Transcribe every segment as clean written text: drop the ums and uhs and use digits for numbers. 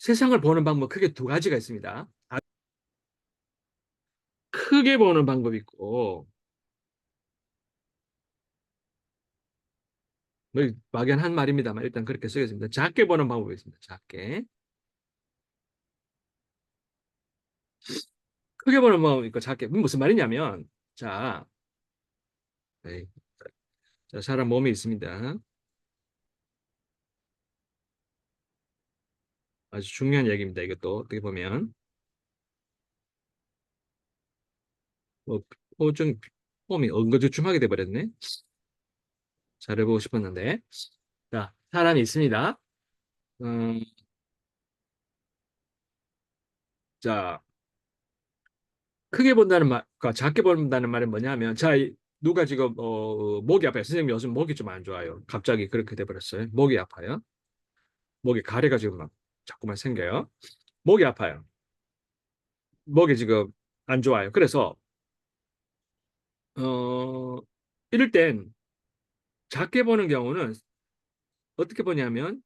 세상을 보는 방법 크게 두 가지가 있습니다. 크게 보는 방법이 있고, 뭐 막연한 말입니다만 일단 그렇게 쓰겠습니다. 작게 보는 방법이 있습니다. 작게. 크게 보는 방법이 있고 작게. 무슨 말이냐면, 자, 네. 자, 사람 몸이 있습니다. 아주 중요한 얘기입니다. 이것도 어떻게 보면. 뭐, 좀 폼이 엉거주춤하게 돼버렸네. 잘해보고 싶었는데. 자, 사람이 있습니다. 음, 자, 크게 본다는 말과 작게 본다는 말은 뭐냐면, 자, 누가 지금 목이 아파요. 선생님 요즘 목이 좀 안 좋아요. 갑자기 그렇게 돼버렸어요. 목이 아파요. 목에 가래가 지금 막 자꾸만 생겨요. 목이 아파요. 목이 지금 안 좋아요. 그래서 어, 이럴 땐 작게 보는 경우는 어떻게 보냐면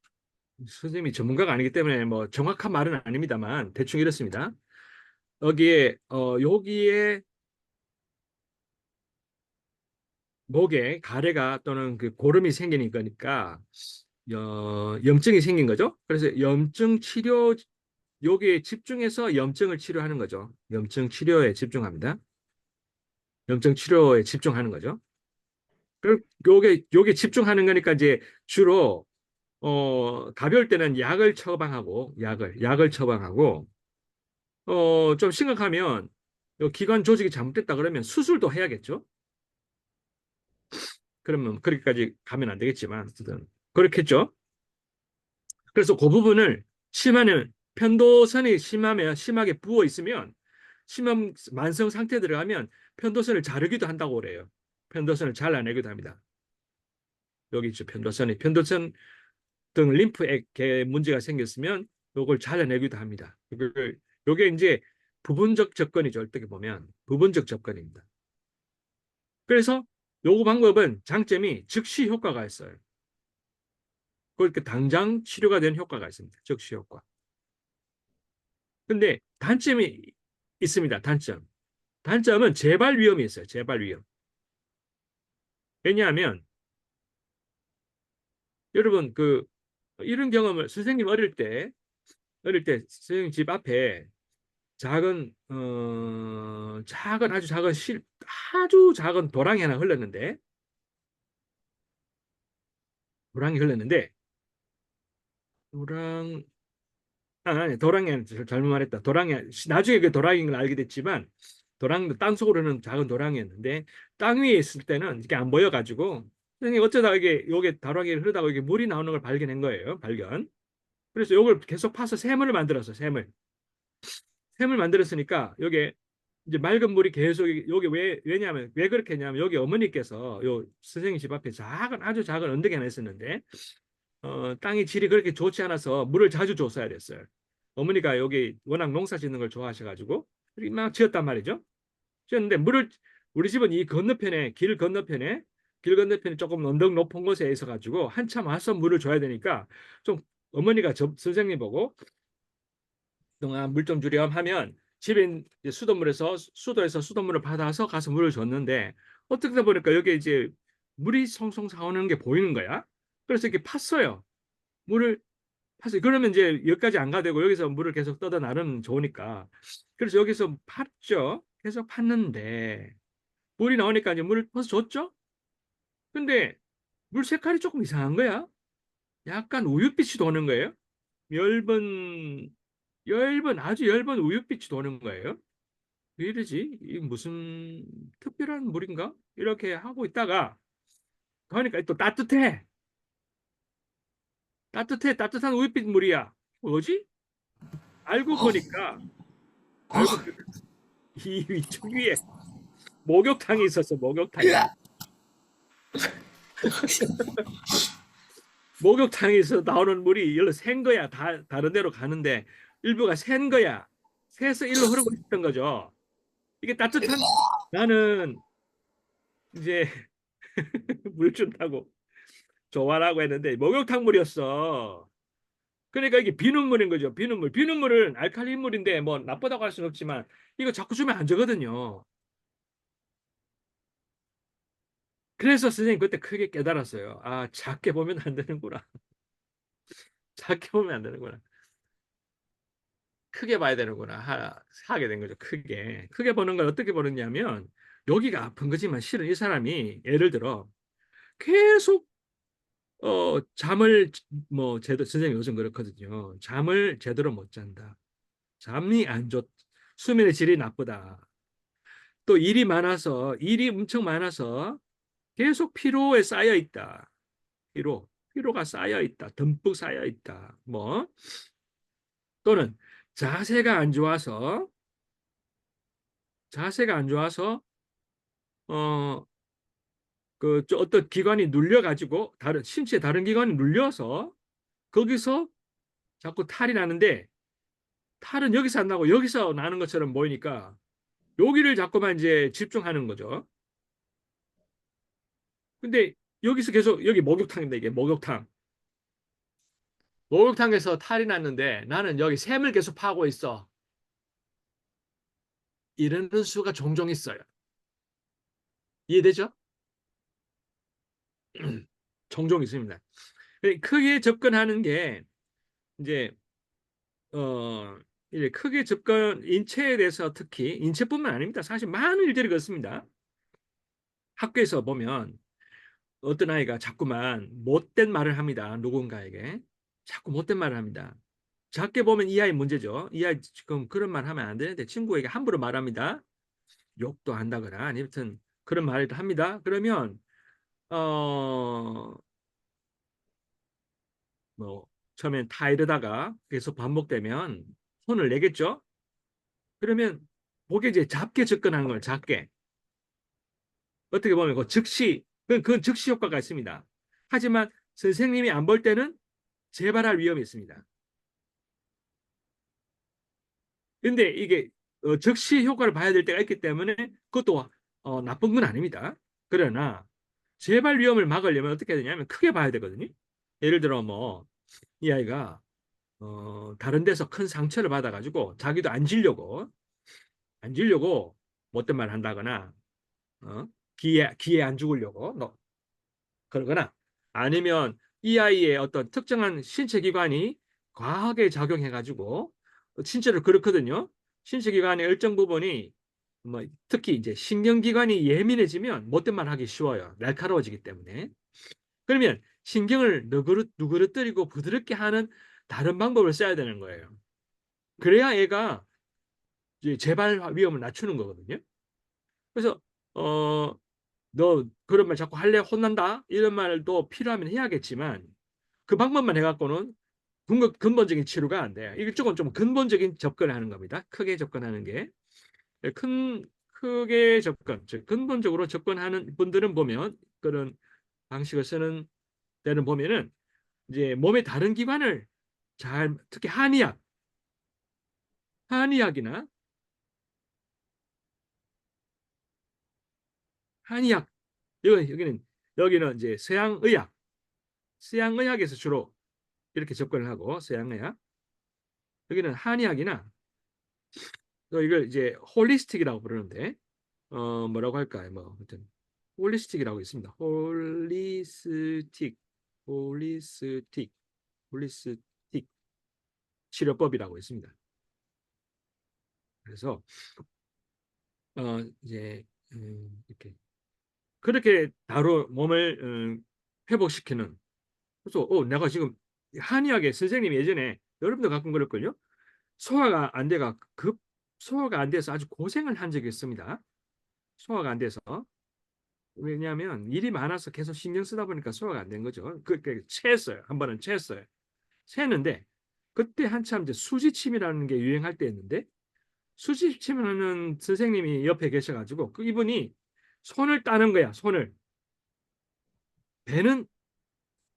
선생님이 전문가가 아니기 때문에 뭐 정확한 말은 아닙니다만 대충 이렇습니다. 여기에 목에 가래가 또는 그 고름이 생기는 거니까 염증이 생긴 거죠. 그래서 염증 치료 여기에 집중해서 염증을 치료하는 거죠. 염증 치료에 집중합니다. 염증 치료에 집중하는 거죠. 그 요게 집중하는 거니까 이제 주로 가벼울 때는 약을 처방하고 좀 심각하면 기관 조직이 잘못됐다 그러면 수술도 해야겠죠. 그러면 그렇게까지 가면 안 되겠지만 어쨌든 그렇겠죠. 그래서 그 부분을 심하면 편도선이 심하면 심하게 부어 있으면 심한 만성 상태에 들어가면 편도선을 자르기도 한다고 그래요. 편도선을 잘라내기도 합니다. 여기 있죠. 편도선 등 림프에 문제가 생겼으면 요걸 잘라내기도 합니다. 요게 이제 부분적 접근이죠. 어떻게 보면 부분적 접근입니다. 그래서 요 방법은 장점이 즉시 효과가 있어요. 그러니까 당장 치료가 되는 효과가 있습니다. 즉시 효과. 근데 단점이 있습니다. 단점은 재발 위험이 있어요. 재발 위험. 왜냐하면 여러분 이런 경험을 선생님 어릴 때 선생님 집 앞에 아주 작은 도랑이 흘렀는데 도랑 아니 도랑이 잘못 말했다. 도랑이 나중에 그 도랑인 걸 알게 됐지만 도랑도 땅 속으로는 작은 도랑이었는데 땅 위에 있을 때는 이게 안 보여가지고 선생님 어쩌다 이게 요게 도랑이를 흐르다가 이게 물이 나오는 걸 발견한 거예요. 발견. 그래서 요걸 계속 파서 샘을 만들었으니까 요게 이제 맑은 물이 계속 여기 왜냐하면 왜 그렇게 했냐면 여기 어머니께서 요 선생님 집 앞에 아주 작은 언덕이 하나 있었는데 땅이 질이 그렇게 좋지 않아서 물을 자주 줬어야 됐어요. 어머니가 여기 워낙 농사 짓는 걸 좋아하셔가지고 이렇게 막 지었단 말이죠. 지었는데 물을 우리 집은 이 건너편에 길 건너편에 조금 언덕 높은 곳에 있어가지고 한참 와서 물을 줘야 되니까 좀 어머니가 선생님 보고 동안 물 좀 주렴 하면 집에 이제 수도에서 수돗물을 받아서 가서 물을 줬는데 어떻게 보니까 여기 이제 물이 송송 나오는 게 보이는 거야. 그래서 이렇게 팠어요. 물을 팠어요. 그러면 이제 여기까지 안 가되고 여기서 물을 계속 떠다 나르면 좋으니까. 그래서 여기서 팠죠. 계속 팠는데 물이 나오니까 이제 물을 퍼서 줬죠. 근데 물 색깔이 조금 이상한 거야. 약간 우윳빛이 도는 거예요. 엷은 아주 엷은 우윳빛이 도는 거예요. 왜 이러지? 이 무슨 특별한 물인가? 이렇게 하고 있다가 가니까 또 따뜻한 우윳빛 물이야. 뭐지? 알고 보니까 알고 보니까 이 위쪽 위에 목욕탕이 있었어. 목욕탕이. 목욕탕에서 나오는 물이 일로 샌 거야. 다른 데로 가는데 일부가 샌 거야. 새서 일로 흐르고 있었던 거죠. 이게 나는 이제 물 준다고 좋아라고 했는데 목욕탕 물이었어. 그러니까 이게 비눗물인 거죠. 비눗물. 비눗물은 알칼리물인데 뭐 나쁘다고 할 수는 없지만 이거 자꾸 주면 안 되거든요. 그래서 선생님 그때 크게 깨달았어요. 아, 작게 보면 안 되는구나. 작게 보면 안 되는구나. 크게 봐야 되는구나. 하게 된 거죠. 크게. 크게 보는 걸 어떻게 보느냐면 여기가 아픈 거지만 실은 이 사람이 예를 들어 계속 잠을 뭐 제대로 선생님 요즘 그렇거든요. 잠을 제대로 못 잔다. 잠이 안 좋, 수면의 질이 나쁘다. 또 일이 엄청 많아서 계속 피로에 쌓여 있다. 피로가 쌓여 있다. 듬뿍 쌓여 있다. 뭐 또는 자세가 안 좋아서 자세가 안 좋아서 어 어떤 기관이 눌려 가지고 다른 신체 다른 기관이 눌려서 거기서 자꾸 탈이 나는데 탈은 여기서 안 나고 여기서 나는 것처럼 보이니까 여기를 자꾸만 이제 집중하는 거죠. 근데 여기서 계속 여기 목욕탕입니다. 이게 목욕탕. 목욕탕에서 탈이 났는데 나는 여기 샘을 계속 파고 있어. 이러는 수가 종종 있어요. 이해되죠? 종종 있습니다. 크게 접근하는 게 이제 어 이제 크게 접근 인체에 대해서 특히 인체뿐만 아닙니다. 사실 많은 일들이 그렇습니다. 학교에서 보면 어떤 아이가 자꾸만 못된 말을 합니다. 누군가에게 자꾸 못된 말을 합니다. 작게 보면 이 아이 문제죠. 이 아이 지금 그런 말 하면 안 되는데 친구에게 함부로 말합니다. 욕도 한다거나 아니면 그런 말을 합니다. 그러면 어 뭐 처음엔 다 이러다가 계속 반복되면 혼을 내겠죠. 그러면 그게 이제 작게 접근하는 거예요. 작게. 어떻게 보면 그건 즉시 효과가 있습니다. 하지만 선생님이 안 볼 때는 재발할 위험이 있습니다. 근데 이게 즉시 효과를 봐야 될 때가 있기 때문에 그것도 나쁜 건 아닙니다. 그러나 재발 위험을 막으려면 어떻게 해야 되냐면 크게 봐야 되거든요. 예를 들어 뭐 이 아이가 다른 데서 큰 상처를 받아가지고 자기도 안 지려고 못된 말 한다거나 기에 안 죽으려고 그러거나 아니면 이 아이의 어떤 특정한 신체 기관이 과하게 작용해가지고 신체를 그렇거든요. 신체 기관의 일정 부분이 뭐 특히 이제 신경기관이 예민해지면 못된 말 하기 쉬워요. 날카로워지기 때문에. 그러면 신경을 누그러뜨리고 부드럽게 하는 다른 방법을 써야 되는 거예요. 그래야 애가 이제 재발 위험을 낮추는 거거든요. 그래서 어, 너 그런 말 자꾸 할래 혼난다 이런 말도 필요하면 해야겠지만 그 방법만 해갖고는 근본적인 치료가 안 돼요. 이쪽은 좀 근본적인 접근을 하는 겁니다. 크게 접근하는 게. 크게 접근, 즉 근본적으로 접근하는 분들은 보면 그런 방식을 쓰는 때는 보면은 이제 몸의 다른 기관을 특히 한의학이나 한의학 여기는 이제 서양의학에서 주로 이렇게 접근을 하고 서양의학 여기는 한의학이나 또 이걸 이제 홀리스틱이라고 부르는데 뭐라고 할까요? 뭐 하여튼 홀리스틱이라고 있습니다. 홀리스틱 홀리스틱 치료법이라고 있습니다. 그래서 이제 이렇게 그렇게 바로 몸을 회복시키는 그래서 내가 지금 한의학의 선생님이 예전에 여러분도 가끔 그럴걸요? 소화가 안 돼가 급 소화가 안 돼서 아주 고생을 한 적이 있습니다. 소화가 안 돼서 왜냐하면 일이 많아서 계속 신경 쓰다 보니까 소화가 안 된 거죠. 그렇게 체했어요. 한 번은 체했어요. 체했는데 그때 한참 이제 수지침이라는 게 유행할 때였는데 수지침하는 선생님이 옆에 계셔가지고 그 이분이 손을 따는 거야. 손을 배는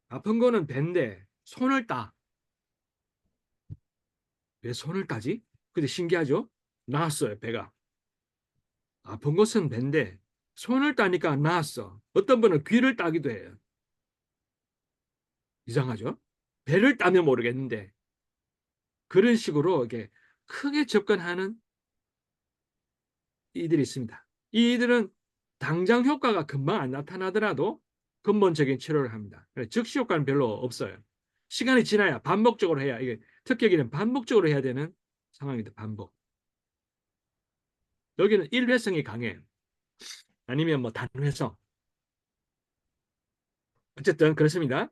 아픈 거는 배인데 손을 따. 왜 손을 따지? 근데 신기하죠? 나았어요, 배가. 아픈 것은 배인데 손을 따니까 나았어. 어떤 분은 귀를 따기도 해요. 이상하죠? 배를 따면 모르겠는데 그런 식으로 이게 크게 접근하는 이들이 있습니다. 이들은 당장 효과가 금방 안 나타나더라도 근본적인 치료를 합니다. 즉시 효과는 별로 없어요. 시간이 지나야 반복적으로 해야 이게 특히 여기는 반복적으로 해야 되는 상황입니다. 반복. 여기는 일회성이 강해요. 아니면 뭐 단회성. 어쨌든 그렇습니다.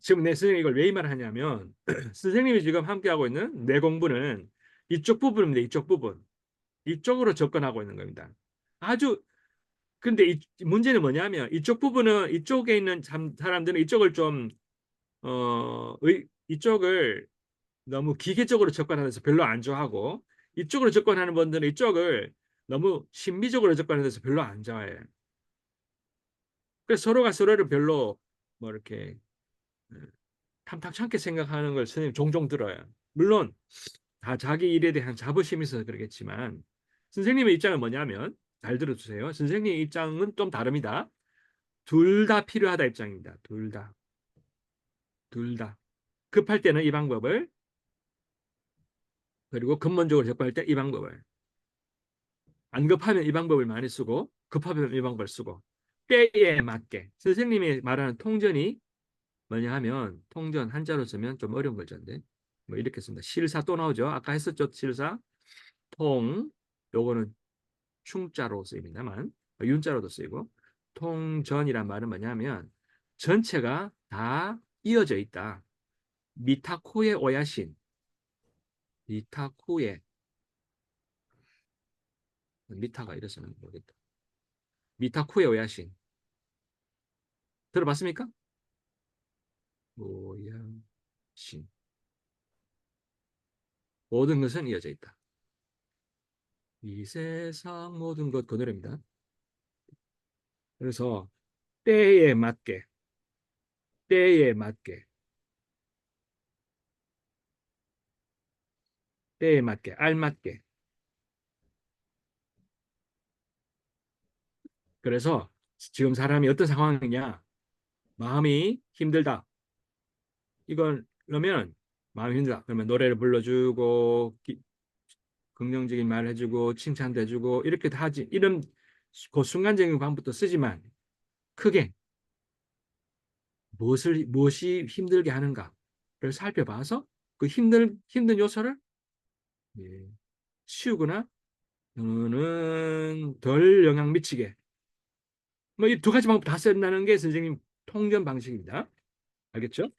지금 내 선생님이 이걸 왜 이 말을 하냐면 선생님이 지금 함께하고 있는 뇌 공부는 이쪽 부분입니다. 이쪽 부분. 이쪽으로 접근하고 있는 겁니다. 아주 근데 문제는 뭐냐면 이쪽 부분은 이쪽에 있는 사람들은 이쪽을 좀 이쪽을 너무 기계적으로 접근하면서 별로 안 좋아하고 이쪽으로 접근하는 분들은 이쪽을 너무 신비적으로 접근하면서 별로 안 좋아해요. 그래서 서로가 서로를 별로 뭐 이렇게 어, 탐탁찮게 생각하는 걸 선생님 종종 들어요. 물론 다 자기 일에 대한 자부심이 있어서 그러겠지만 선생님의 입장은 뭐냐면 잘 들어주세요. 선생님의 입장은 좀 다릅니다. 둘 다 필요하다 입장입니다. 둘 다. 둘 다. 급할 때는 이 방법을 그리고 근본적으로 접근할 때 이 방법을 안 급하면 이 방법을 많이 쓰고 급하면 이 방법을 쓰고 때에 맞게 선생님이 말하는 통전이 뭐냐 하면 통전 한자로 쓰면 좀 어려운 글자인데 뭐 이렇게 씁니다. 실사 또 나오죠. 아까 했었죠. 실사 통 요거는 충자로 쓰입니다만 윤자로도 쓰이고 통전이란 말은 뭐냐면 전체가 다 이어져 있다. 미타코의 오야신 미타코의 미타가 이래서는 모르겠다. 미타코의 오야신 들어봤습니까? 오야신 모든 것은 이어져 있다. 이 세상 모든 것 그 노래입니다. 그래서 때에 맞게 때에 맞게 때에 맞게 알맞게 그래서 지금 사람이 어떤 상황이냐 마음이 힘들다 이건 그러면 마음이 힘들다 그러면 노래를 불러주고 긍정적인 말 해주고 칭찬도 해주고 이렇게 다 하지 이런 그 순간적인 방법도 쓰지만 크게 무엇이 힘들게 하는가를 살펴봐서 그 힘든 요소를 예, 치우거나 또는 덜 영향 미치게 뭐 이 두 가지 방법 다 쓴다는 게 선생님 통전 방식입니다. 알겠죠?